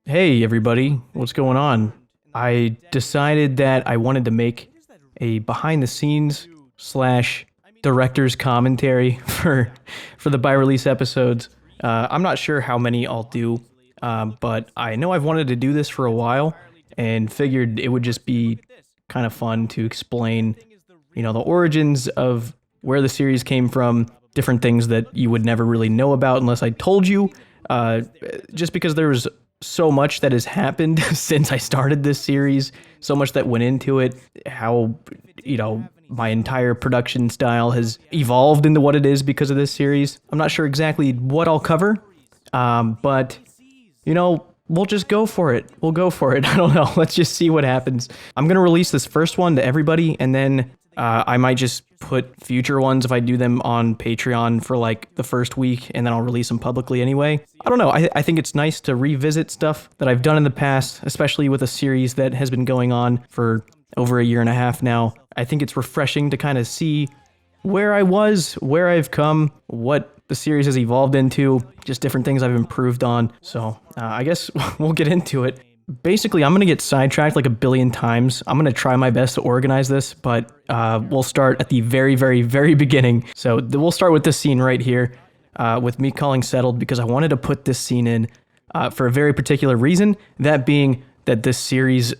Hey everybody, what's going on? I decided that I wanted to make a behind the scenes slash director's commentary for the by release episodes. I'm not sure how many I'll do, but I know I've wanted to do this for a while and figured it would just be kind of fun to explain, the origins of where the series came from, different things that you would never really know about unless I told you. Uh, just because there's so much that has happened since I started this series, so much that went into it, how, my entire production style has evolved into what it is because of this series. I'm not sure exactly what I'll cover, but, we'll just go for it. We'll go for it. I don't know. Let's just see what happens. I'm going to release this first one to everybody, and then I might just put future ones if I do them on Patreon for like the first week, and then I'll release them publicly anyway. I don't know. I think it's nice to revisit stuff that I've done in the past, especially with a series that has been going on for over a year and a half now. I think it's refreshing to kind of see where I was, where I've come, what the series has evolved into, just different things I've improved on. So I guess we'll get into it. Basically, I'm going to get sidetracked like a billion times. I'm going to try my best to organize this, but we'll start at the very, very, very beginning. So we'll start with this scene right here with me calling settled because I wanted to put this scene in for a very particular reason, that being that this series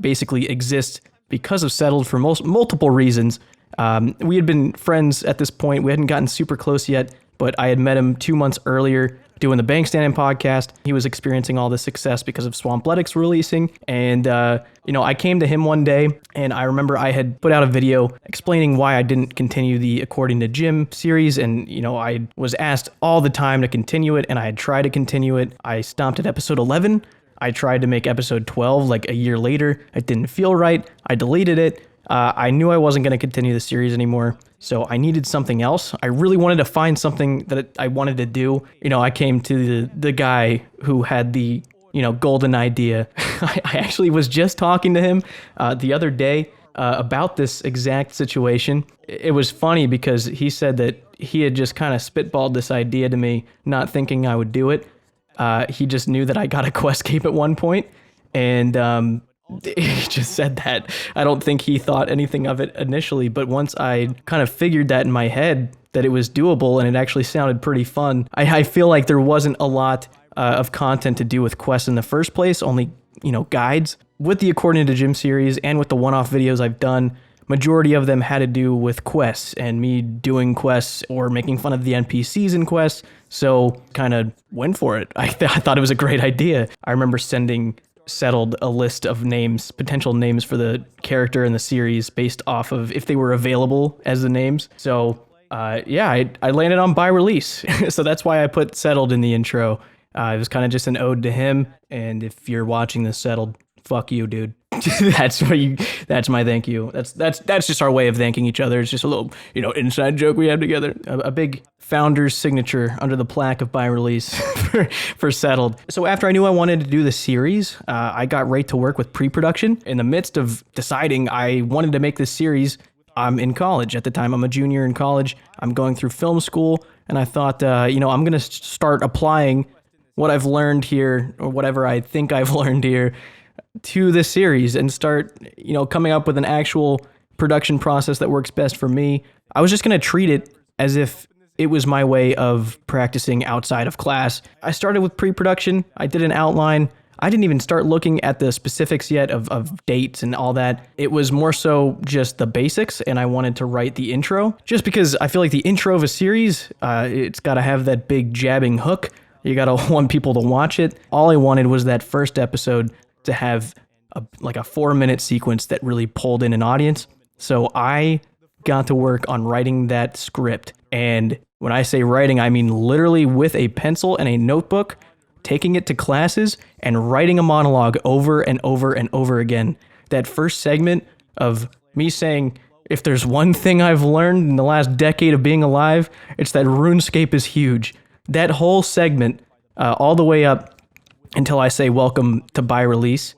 basically exists because of settled for multiple reasons. We had been friends at this point. We hadn't gotten super close yet, but I had met him 2 months earlier doing the Bank Standing podcast. He was experiencing all this success because of Swampletics releasing. And, I came to him one day and I remember I had put out a video explaining why I didn't continue the According to Jim series. And, I was asked all the time to continue it and I had tried to continue it. I stopped at episode 11. I tried to make episode 12 like a year later. It didn't feel right. I deleted it. I knew I wasn't going to continue the series anymore, so I needed something else. I really wanted to find something that I wanted to do. I came to the guy who had the, golden idea. I actually was just talking to him the other day about this exact situation. It was funny because he said that he had just kind of spitballed this idea to me, not thinking I would do it. He just knew that I got a Questscape at one point, and he just said that. I don't think he thought anything of it initially, but once I kind of figured that in my head, that it was doable and it actually sounded pretty fun, I feel like there wasn't a lot of content to do with quests in the first place, only, guides. With the According to Jim series and with the one-off videos I've done, majority of them had to do with quests and me doing quests or making fun of the NPCs in quests, so kind of went for it. I thought it was a great idea. I remember sending settled a list of names, potential names for the character in the series based off of if they were available as the names. So I landed on by release. So that's why I put settled in the intro. It was kind of just an ode to him. And if you're watching this, settled, fuck you, dude. That's my thank you. That's just our way of thanking each other. It's just a little, inside joke we have together. A big founder's signature under the plaque of by release for settled. So after I knew I wanted to do the series, I got right to work with pre-production. In the midst of deciding I wanted to make this series, I'm in college at the time. I'm a junior in college. I'm going through film school, and I thought, I'm going to start applying what I've learned here, or whatever I think I've learned here, to this series and start, coming up with an actual production process that works best for me. I was just going to treat it as if it was my way of practicing outside of class. I started with pre-production. I did an outline. I didn't even start looking at the specifics yet of dates and all that. It was more so just the basics, and I wanted to write the intro just because I feel like the intro of a series, it's got to have that big jabbing hook. You got to want people to watch it. All I wanted was that first episode to have a 4-minute sequence that really pulled in an audience. So I got to work on writing that script. And when I say writing, I mean literally with a pencil and a notebook, taking it to classes and writing a monologue over and over and over again. That first segment of me saying, if there's one thing I've learned in the last decade of being alive, it's that RuneScape is huge. That whole segment, all the way up until I say welcome to by release,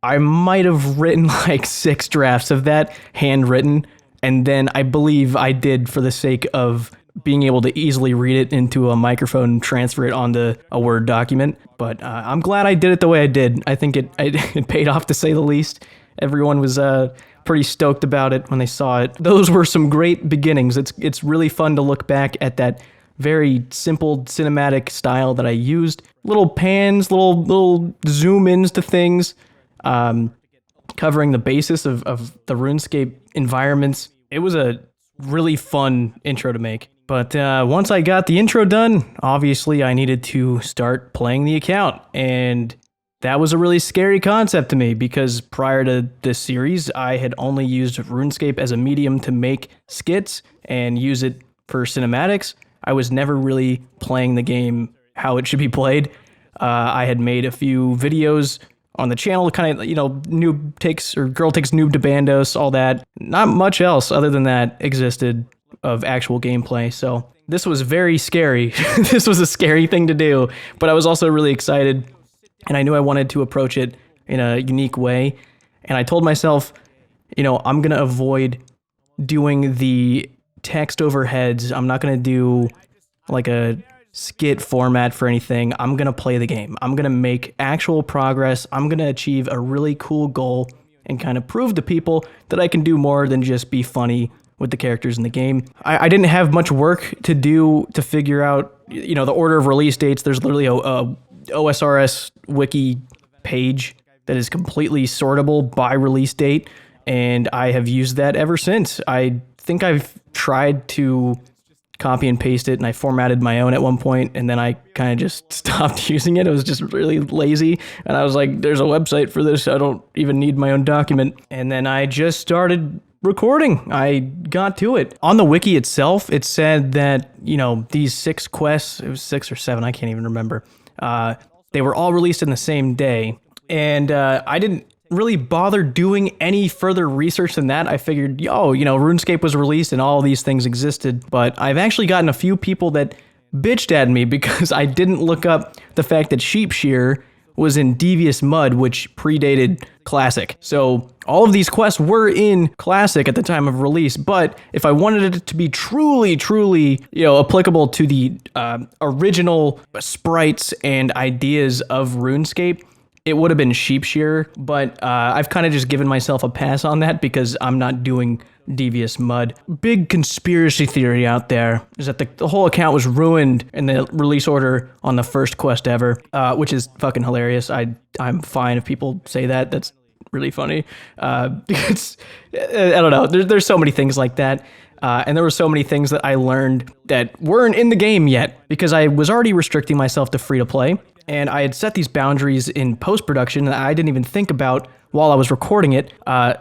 I might have written like 6 drafts of that handwritten, and then I believe I did, for the sake of being able to easily read it into a microphone and transfer it onto a Word document. But I'm glad I did it the way I did. I think it paid off, to say the least. Everyone was pretty stoked about it when they saw it. Those were some great beginnings. It's really fun to look back at that very simple cinematic style that I used. Little pans, little zoom ins to things, covering the basis of the RuneScape environments. It was a really fun intro to make. But once I got the intro done, obviously I needed to start playing the account. And that was a really scary concept to me, because prior to this series, I had only used RuneScape as a medium to make skits and use it for cinematics. I was never really playing the game how it should be played. I had made a few videos on the channel, kind of, noob takes, or girl takes noob to Bandos, all that. Not much else other than that existed of actual gameplay. So this was very scary. This was a scary thing to do, but I was also really excited, and I knew I wanted to approach it in a unique way. And I told myself, I'm going to avoid doing the text overheads. I'm not going to do like a skit format for anything. I'm going to play the game. I'm going to make actual progress. I'm going to achieve a really cool goal and kind of prove to people that I can do more than just be funny with the characters in the game. I didn't have much work to do to figure out, the order of release dates. There's literally a OSRS wiki page that is completely sortable by release date, and I have used that ever since. I think I've tried to copy and paste it, and I formatted my own at one point, and then I kind of just stopped using it. It was just really lazy, and I was like, there's a website for this. I don't even need my own document. And then I just started recording. I got to it. On the wiki itself, it said that, these 6 quests, it was 6 or 7, I can't even remember, they were all released in the same day. And I didn't really bother doing any further research than that. I figured, RuneScape was released and all these things existed. But I've actually gotten a few people that bitched at me because I didn't look up the fact that Sheepshear was in Devious Mud, which predated Classic. So all of these quests were in Classic at the time of release, but if I wanted it to be truly, applicable to the original sprites and ideas of RuneScape, it would have been Sheepshear, but I've kind of just given myself a pass on that because I'm not doing Devious Mud. Big conspiracy theory out there is that the whole account was ruined in the release order on the first quest ever, which is fucking hilarious. I'm fine if people say that. That's really funny. Because I don't know. There's so many things like that. And there were so many things that I learned that weren't in the game yet because I was already restricting myself to free to play. And I had set these boundaries in post-production that I didn't even think about while I was recording it,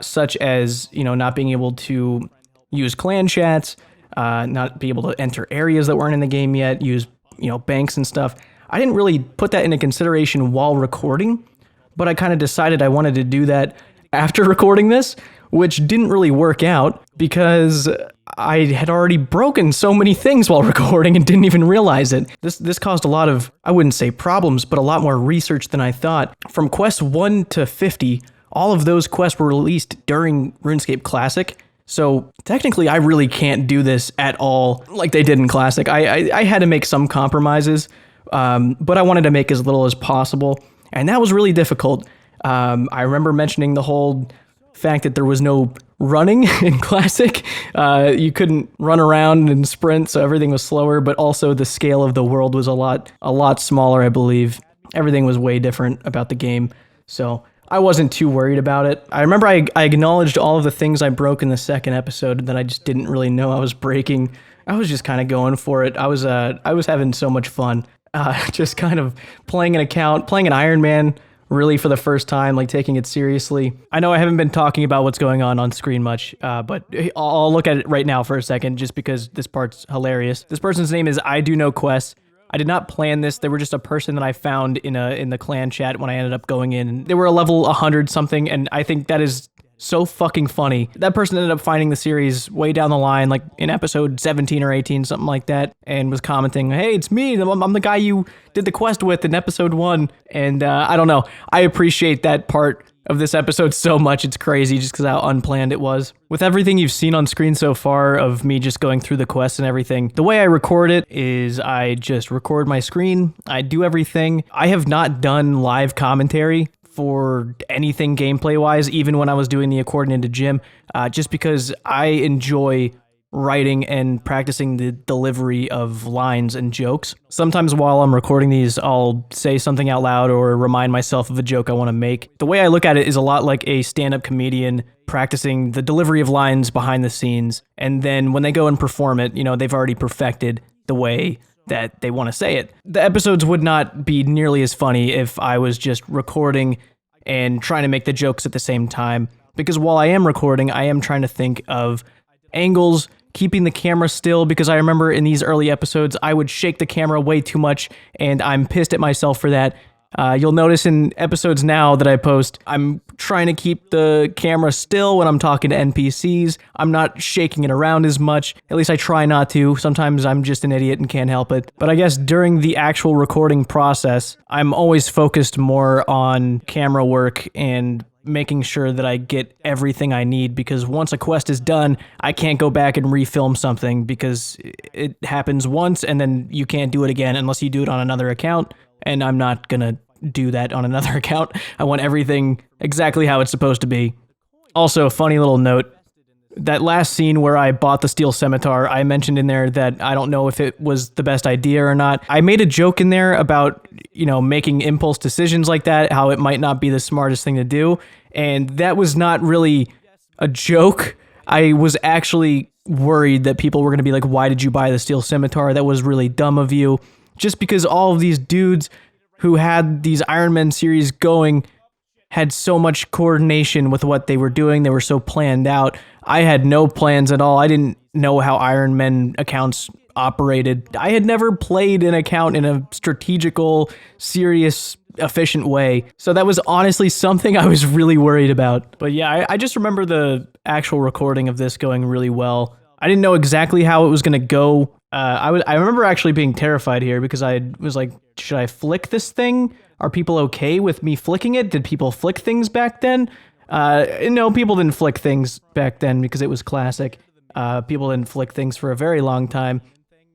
such as, not being able to use clan chats, not be able to enter areas that weren't in the game yet, use, banks and stuff. I didn't really put that into consideration while recording, but I kind of decided I wanted to do that after recording this, which didn't really work out because I had already broken so many things while recording and didn't even realize it. This caused a lot of, I wouldn't say problems, but a lot more research than I thought. From quest 1 to 50, all of those quests were released during RuneScape Classic. So technically, I really can't do this at all like they did in Classic. I had to make some compromises, but I wanted to make as little as possible. And that was really difficult. I remember mentioning the whole fact that there was no running in Classic. You couldn't run around and sprint, so everything was slower, but also the scale of the world was a lot smaller, I believe. Everything was way different about the game, so I wasn't too worried about it. I remember I acknowledged all of the things I broke in the second episode that I just didn't really know I was breaking. I was just kind of going for it. I was having so much fun, just kind of playing an account, playing an Iron Man, really for the first time, like taking it seriously. I know I haven't been talking about what's going on screen much, but I'll look at it right now for a second just because this part's hilarious. This person's name is I Do No Quests. I did not plan this. They were just a person that I found in the clan chat when I ended up going in. They were a level 100 something, and I think that is so fucking funny. That person ended up finding the series way down the line, like in episode 17 or 18, something like that, and was commenting, hey, it's me. I'm the guy you did the quest with in episode 1. And I don't know. I appreciate that part of this episode so much it's crazy just because how unplanned it was. With everything you've seen on screen so far of me just going through the quests and everything, the way I record it is I just record my screen, I do everything. I have not done live commentary for anything gameplay wise, even when I was doing the According to Jim, just because I enjoy writing and practicing the delivery of lines and jokes. Sometimes while I'm recording these, I'll say something out loud or remind myself of a joke I want to make. The way I look at it is a lot like a stand-up comedian practicing the delivery of lines behind the scenes. And then when they go and perform it, you know, they've already perfected the way that they want to say it. The episodes would not be nearly as funny if I was just recording and trying to make the jokes at the same time. Because while I am recording, I am trying to think of angles, keeping the camera still, because I remember in these early episodes, I would shake the camera way too much, and I'm pissed at myself for that. You'll notice in episodes now that I post, I'm trying to keep the camera still when I'm talking to NPCs. I'm not shaking it around as much. At least I try not to. Sometimes I'm just an idiot and can't help it. But I guess during the actual recording process, I'm always focused more on camera work and making sure that I get everything I need, because once a quest is done, I can't go back and refilm something because it happens once and then you can't do it again unless you do it on another account, and I'm not gonna do that on another account. I want everything exactly how it's supposed to be. Also, funny little note, that last scene where I bought the steel scimitar, I mentioned in there that I don't know if it was the best idea or not. I made a joke in there about, you know, making impulse decisions like that, how it might not be the smartest thing to do. And that was not really a joke. I was actually worried that people were going to be like, why did you buy the steel scimitar? That was really dumb of you. Just because all of these dudes who had these Iron Man series going had so much coordination with what they were doing. They were so planned out. I had no plans at all. I didn't know how Iron Man accounts operated. I had never played an account in a strategical, serious, efficient way. So that was honestly something I was really worried about. But yeah, I just remember the actual recording of this going really well. I didn't know exactly how it was going to go. I remember actually being terrified here because I was like, should I flick this thing? Are people okay with me flicking it? Did people flick things back then? No, people didn't flick things back then because it was classic. People didn't flick things for a very long time.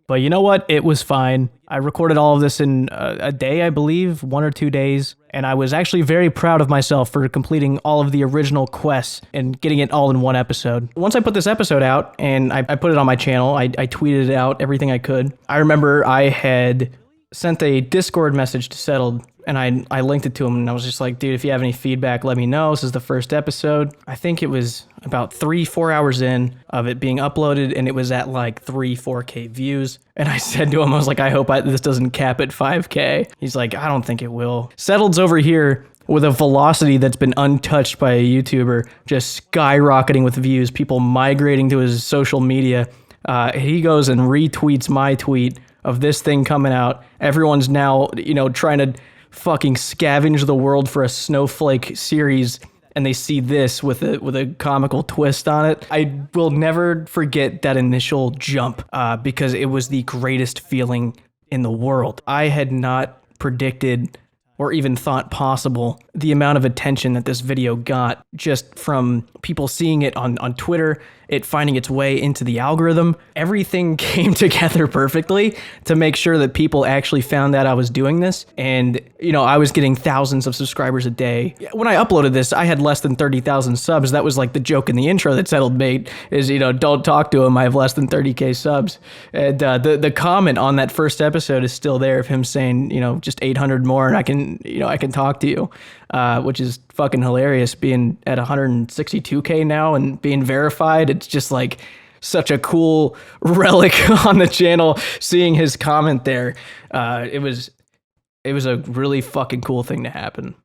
But you know what? It was fine. I recorded all of this in a day, I believe, 1 or 2 days. And I was actually very proud of myself for completing all of the original quests and getting it all in one episode. Once I put this episode out and I put it on my channel, I tweeted out everything I could. I remember I had sent a Discord message to Settled, and I linked it to him, and I was just like, dude, if you have any feedback, let me know. This is the first episode. I think it was about 3-4 hours in of it being uploaded, and it was at like 4K views. And I said to him, I was like, I hope this doesn't cap at 5K. He's like, I don't think it will. Settled's over here with a velocity that's been untouched by a YouTuber, just skyrocketing with views, people migrating to his social media. He goes and retweets my tweet of this thing coming out. Everyone's now, you know, trying to fucking scavenge the world for a Snowflake series, and they see this with a comical twist on it. I will never forget that initial jump because it was the greatest feeling in the world. I had not predicted or even thought possible the amount of attention that this video got just from people seeing it on Twitter, it finding its way into the algorithm. Everything came together perfectly to make sure that people actually found out I was doing this. And, you know, I was getting thousands of subscribers a day. When I uploaded this, I had less than 30,000 subs. That was like the joke in the intro that Settled made is, you know, don't talk to him. I have less than 30K subs. And the comment on that first episode is still there of him saying, you know, just 800 more and I can talk to you. Which is fucking hilarious, being at 162K now and being verified. It's just like such a cool relic on the channel, seeing his comment there. It was a really fucking cool thing to happen.